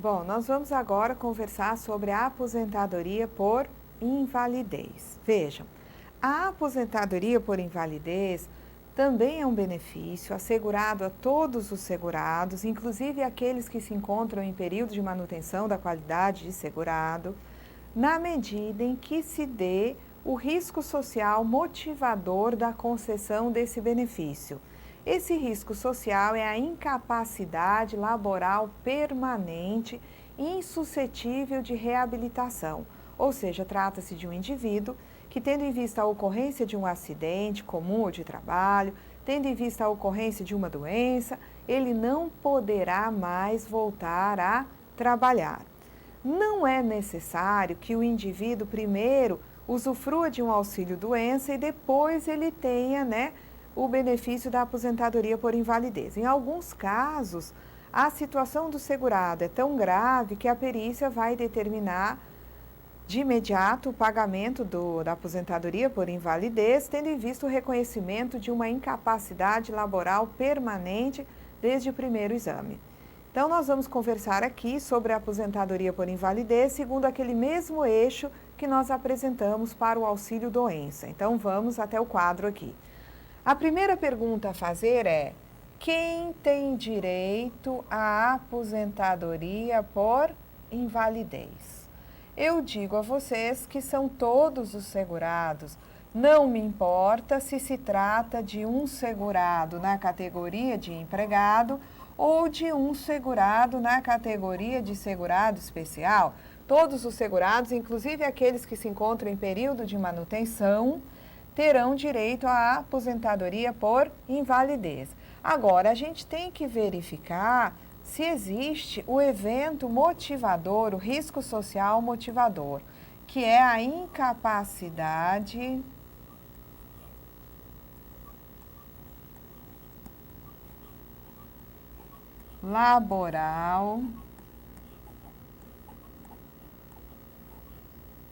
Bom, nós vamos agora conversar sobre a aposentadoria por invalidez. Vejam, a aposentadoria por invalidez também é um benefício assegurado a todos os segurados, inclusive aqueles que se encontram em período de manutenção da qualidade de segurado, na medida em que se dê o risco social motivador da concessão desse benefício. Esse risco social é a incapacidade laboral permanente e insuscetível de reabilitação, ou seja, trata-se de um indivíduo que, tendo em vista a ocorrência de um acidente comum ou de trabalho, tendo em vista a ocorrência de uma doença, ele não poderá mais voltar a trabalhar. Não é necessário que o indivíduo primeiro usufrua de um auxílio-doença e depois ele tenha, o benefício da aposentadoria por invalidez. Em alguns casos, a situação do segurado é tão grave que a perícia vai determinar de imediato o pagamento da aposentadoria por invalidez, tendo em vista o reconhecimento de uma incapacidade laboral permanente desde o primeiro exame. Então, nós vamos conversar aqui sobre a aposentadoria por invalidez, segundo aquele mesmo eixo que nós apresentamos para o auxílio-doença. Então, vamos até o quadro aqui. A primeira pergunta a fazer é: quem tem direito à aposentadoria por invalidez? Eu digo a vocês que são todos os segurados. Não me importa se trata de um segurado na categoria de empregado ou de um segurado na categoria de segurado especial. Todos os segurados, inclusive aqueles que se encontram em período de manutenção, terão direito à aposentadoria por invalidez. Agora, a gente tem que verificar se existe o evento motivador, o risco social motivador, que é a incapacidade laboral,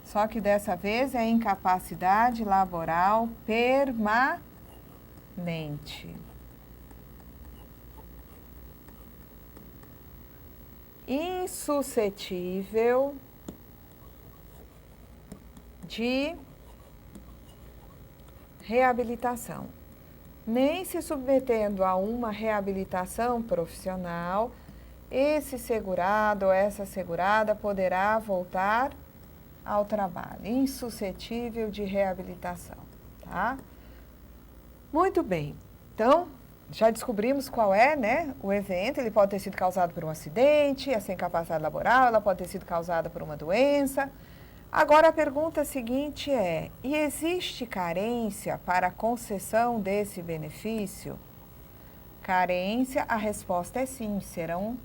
só que dessa vez é a incapacidade laboral permanente. Insuscetível de reabilitação. Nem se submetendo a uma reabilitação profissional, esse segurado ou essa segurada poderá voltar ao trabalho, insuscetível de reabilitação, tá? Muito bem, então, já descobrimos qual é, o evento. Ele pode ter sido causado por um acidente, essa incapacidade laboral, ela pode ter sido causada por uma doença. Agora, a pergunta seguinte é: e existe carência para a concessão desse benefício? Carência, a resposta é sim, serão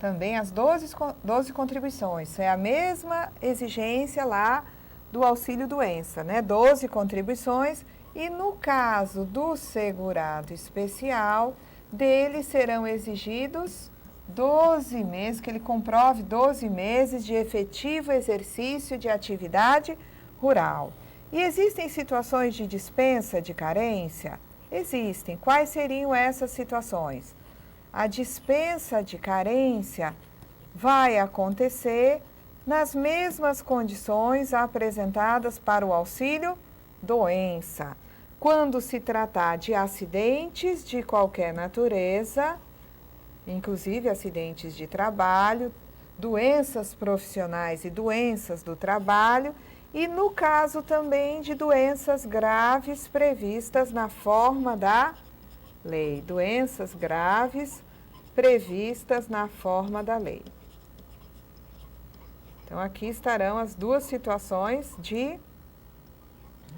também as 12 contribuições. É a mesma exigência lá do auxílio-doença, 12 contribuições. E no caso do segurado especial, dele serão exigidos 12 meses, que ele comprove 12 meses de efetivo exercício de atividade rural. E existem situações de dispensa de carência? Existem. Quais seriam essas situações? A dispensa de carência vai acontecer nas mesmas condições apresentadas para o auxílio-doença. Quando se tratar de acidentes de qualquer natureza, inclusive acidentes de trabalho, doenças profissionais e doenças do trabalho, e no caso também de doenças graves previstas na forma da lei. Doenças graves previstas na forma da lei. Então, aqui estarão as duas situações de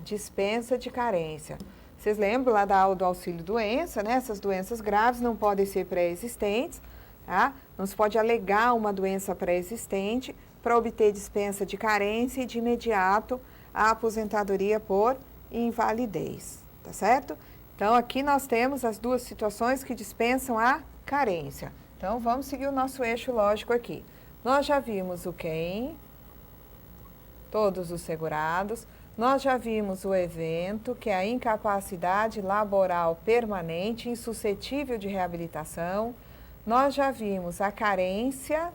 dispensa de carência. Vocês lembram lá da aula do auxílio-doença, Essas doenças graves não podem ser pré-existentes, tá? Não se pode alegar uma doença pré-existente para obter dispensa de carência e de imediato a aposentadoria por invalidez, tá certo? Então, aqui nós temos as duas situações que dispensam a carência. Então, vamos seguir o nosso eixo lógico aqui. Nós já vimos o quem, todos os segurados. Nós já vimos o evento, que é a incapacidade laboral permanente, insuscetível de reabilitação. Nós já vimos a carência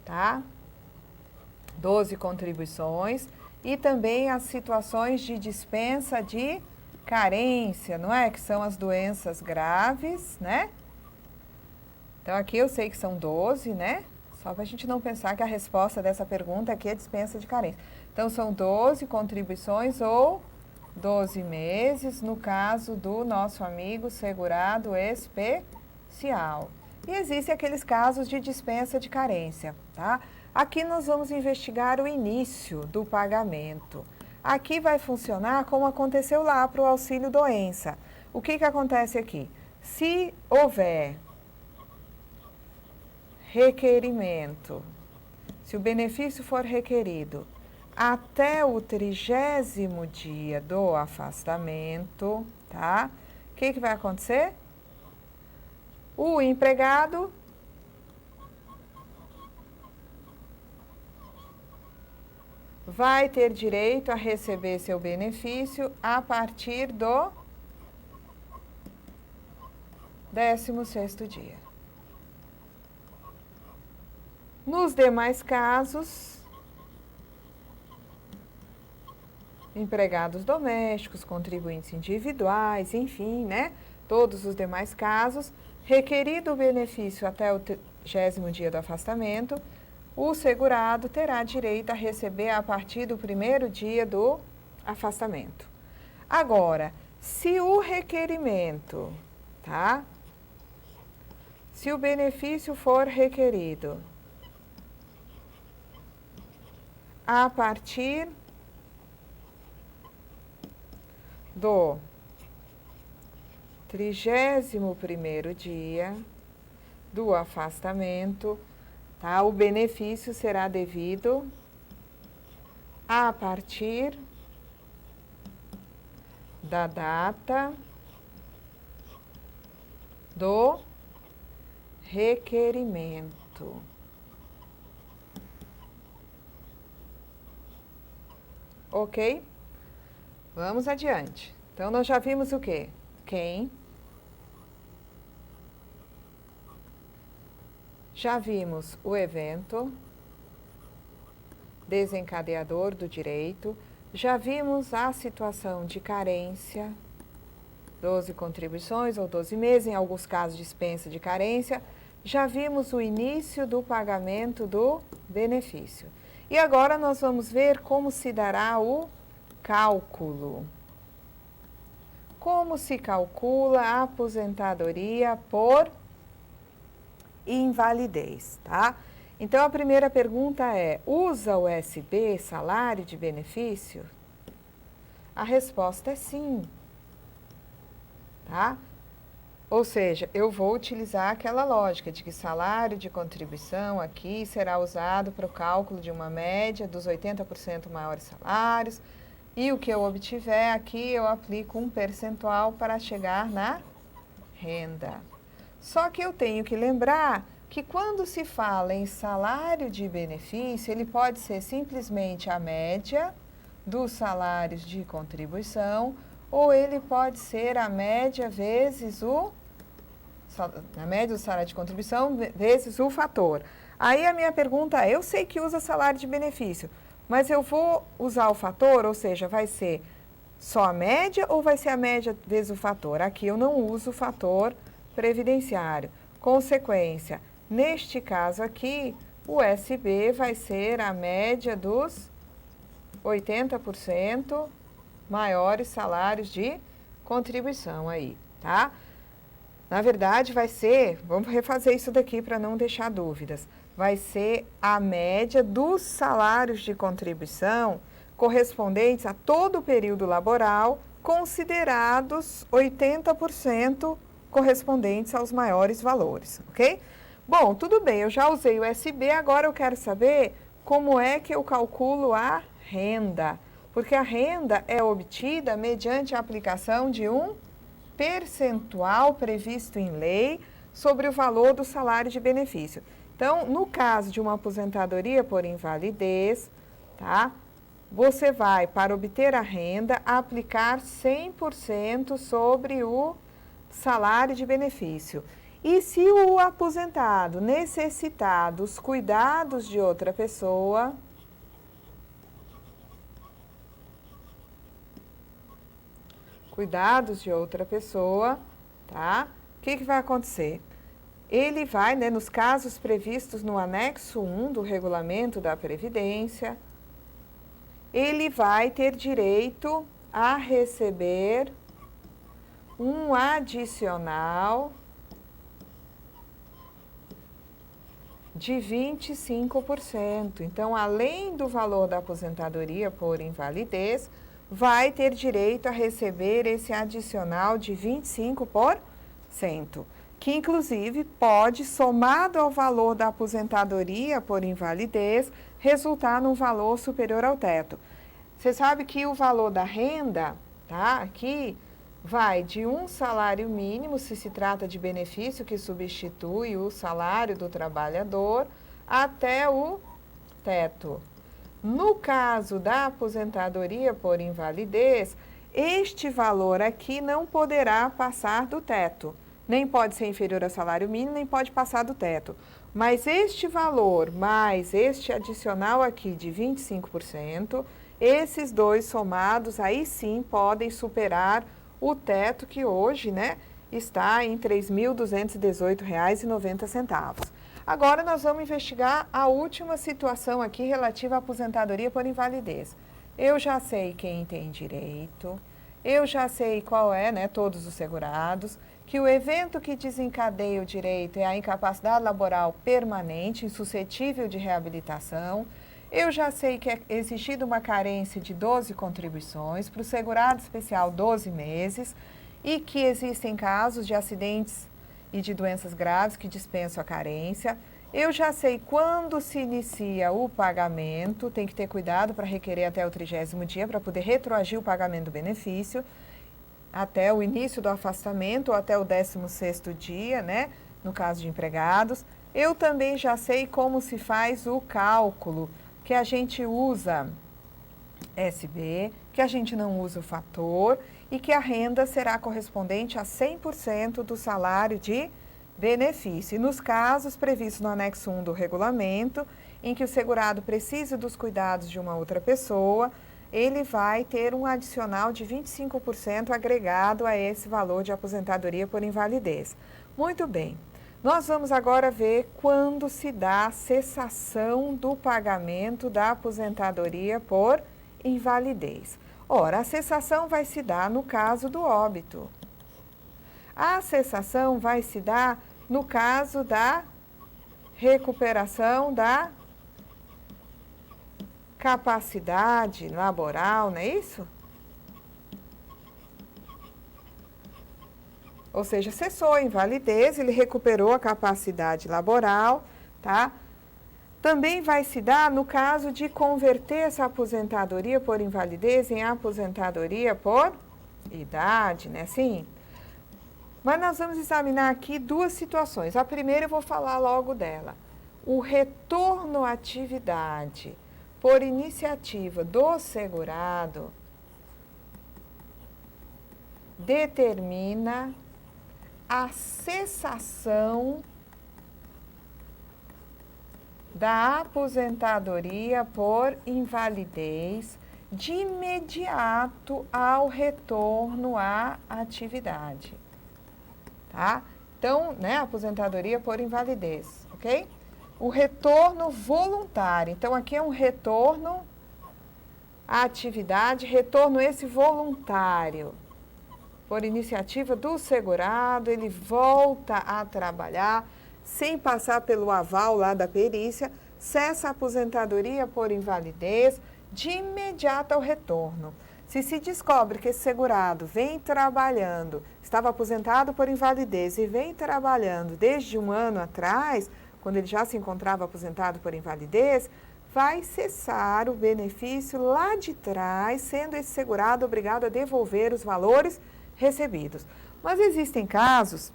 tá? 12 contribuições e também as situações de dispensa de carência, não é? Que são as doenças graves, né? Então, aqui eu sei que são 12, né? Só para a gente não pensar que a resposta dessa pergunta aqui é dispensa de carência. Então, são 12 contribuições ou 12 meses, no caso do nosso amigo segurado especial. E existem aqueles casos de dispensa de carência, tá? Aqui nós vamos investigar o início do pagamento. Aqui vai funcionar como aconteceu lá para o auxílio doença. O que acontece aqui? Se houver requerimento, se o benefício for requerido até o 30º dia do afastamento, tá? O que vai acontecer? O empregado vai ter direito a receber seu benefício a partir do 16º dia. Nos demais casos, empregados domésticos, contribuintes individuais, enfim, né? Todos os demais casos, requerido o benefício até o 30º dia do afastamento, o segurado terá direito a receber a partir do 1º dia do afastamento. Agora, se o requerimento, tá? Se o benefício for requerido a partir do 31º dia do afastamento, tá? O benefício será devido a partir da data do requerimento. Ok? Vamos adiante. Então, nós já vimos o quê? Quem? Já vimos o evento desencadeador do direito. Já vimos a situação de carência, 12 contribuições ou 12 meses, em alguns casos dispensa de carência. Já vimos o início do pagamento do benefício. E agora nós vamos ver como se dará o cálculo. Como se calcula a aposentadoria por invalidez, tá? Então, a primeira pergunta é: usa o SB, salário de benefício? A resposta é sim, tá? Ou seja, eu vou utilizar aquela lógica de que salário de contribuição aqui será usado para o cálculo de uma média dos 80% maiores salários, e o que eu obtiver aqui eu aplico um percentual para chegar na renda. Só que eu tenho que lembrar que quando se fala em salário de benefício, ele pode ser simplesmente a média dos salários de contribuição, ou ele pode ser a média vezes a média do salário de contribuição vezes o fator. Aí a minha pergunta é: eu sei que usa salário de benefício, mas eu vou usar o fator, ou seja, vai ser só a média ou vai ser a média vezes o fator? Aqui eu não uso o fator previdenciário. Consequência, neste caso aqui, o SB vai ser a média dos 80% maiores salários de contribuição aí, tá? Na verdade, vai ser, vamos refazer isso daqui para não deixar dúvidas, vai ser a média dos salários de contribuição correspondentes a todo o período laboral, considerados 80% correspondentes aos maiores valores, ok? Bom, tudo bem, eu já usei o SB, agora eu quero saber como é que eu calculo a renda, porque a renda é obtida mediante a aplicação de um percentual previsto em lei sobre o valor do salário de benefício. Então, no caso de uma aposentadoria por invalidez, tá? Você vai, para obter a renda, aplicar 100% sobre o salário de benefício. E se o aposentado necessitar dos cuidados de outra pessoa, tá? O que vai acontecer? Ele vai, né, nos casos previstos no anexo 1 do regulamento da Previdência, ele vai ter direito a receber um adicional de 25%. Então, além do valor da aposentadoria por invalidez, vai ter direito a receber esse adicional de 25%, que inclusive pode, somado ao valor da aposentadoria por invalidez, resultar num valor superior ao teto. Você sabe que o valor da renda, tá, aqui, vai de um salário mínimo, se trata de benefício que substitui o salário do trabalhador, até o teto. No caso da aposentadoria por invalidez, este valor aqui não poderá passar do teto. Nem pode ser inferior ao salário mínimo, nem pode passar do teto. Mas este valor, mais este adicional aqui de 25%, esses dois somados, aí sim podem superar o teto que hoje, né, está em R$ 3.218,90. Agora nós vamos investigar a última situação aqui relativa à aposentadoria por invalidez. Eu já sei quem tem direito, eu já sei qual é, né, todos os segurados, que o evento que desencadeia o direito é a incapacidade laboral permanente, insuscetível de reabilitação. Eu já sei que é exigida uma carência de 12 contribuições, para o segurado especial 12 meses, e que existem casos de acidentes e de doenças graves que dispensam a carência. Eu já sei quando se inicia o pagamento, tem que ter cuidado para requerer até o 30º dia, para poder retroagir o pagamento do benefício, até o início do afastamento ou até o 16º dia, né, no caso de empregados. Eu também já sei como se faz o cálculo, que a gente usa SB, que a gente não usa o fator e que a renda será correspondente a 100% do salário de benefício. E nos casos previstos no anexo 1 do regulamento, em que o segurado precisa dos cuidados de uma outra pessoa, ele vai ter um adicional de 25% agregado a esse valor de aposentadoria por invalidez. Muito bem. Nós vamos agora ver quando se dá a cessação do pagamento da aposentadoria por invalidez. Ora, a cessação vai se dar no caso do óbito. A cessação vai se dar no caso da recuperação da capacidade laboral, não é isso? Ou seja, cessou a invalidez, ele recuperou a capacidade laboral, tá? Também vai se dar no caso de converter essa aposentadoria por invalidez em aposentadoria por idade, né? Sim. Mas nós vamos examinar aqui duas situações. A primeira eu vou falar logo dela. O retorno à atividade por iniciativa do segurado determina a cessação da aposentadoria por invalidez de imediato ao retorno à atividade, tá? Então, né, aposentadoria por invalidez, ok? O retorno voluntário, então aqui é um retorno à atividade, retorno esse voluntário. Por iniciativa do segurado, ele volta a trabalhar sem passar pelo aval lá da perícia, cessa a aposentadoria por invalidez de imediato ao retorno. Se descobre que esse segurado vem trabalhando, estava aposentado por invalidez e vem trabalhando desde um ano atrás, quando ele já se encontrava aposentado por invalidez, vai cessar o benefício lá de trás, sendo esse segurado obrigado a devolver os valores recebidos. Mas existem casos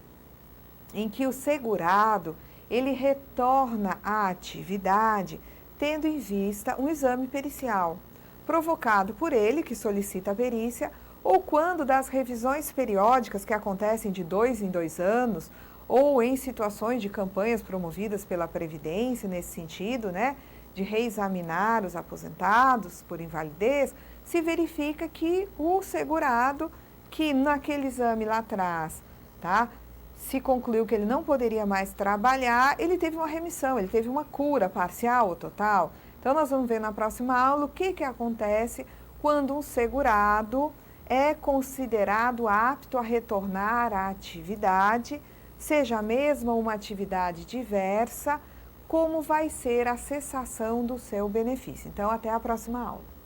em que o segurado, ele retorna à atividade tendo em vista um exame pericial, provocado por ele, que solicita a perícia, ou quando das revisões periódicas que acontecem de 2 em 2 anos, ou em situações de campanhas promovidas pela Previdência nesse sentido, né, de reexaminar os aposentados por invalidez, se verifica que o segurado, que naquele exame lá atrás, tá, se concluiu que ele não poderia mais trabalhar, ele teve uma remissão, ele teve uma cura parcial ou total. Então, nós vamos ver na próxima aula o que acontece quando um segurado é considerado apto a retornar à atividade, seja mesmo uma atividade diversa, como vai ser a cessação do seu benefício. Então, até a próxima aula.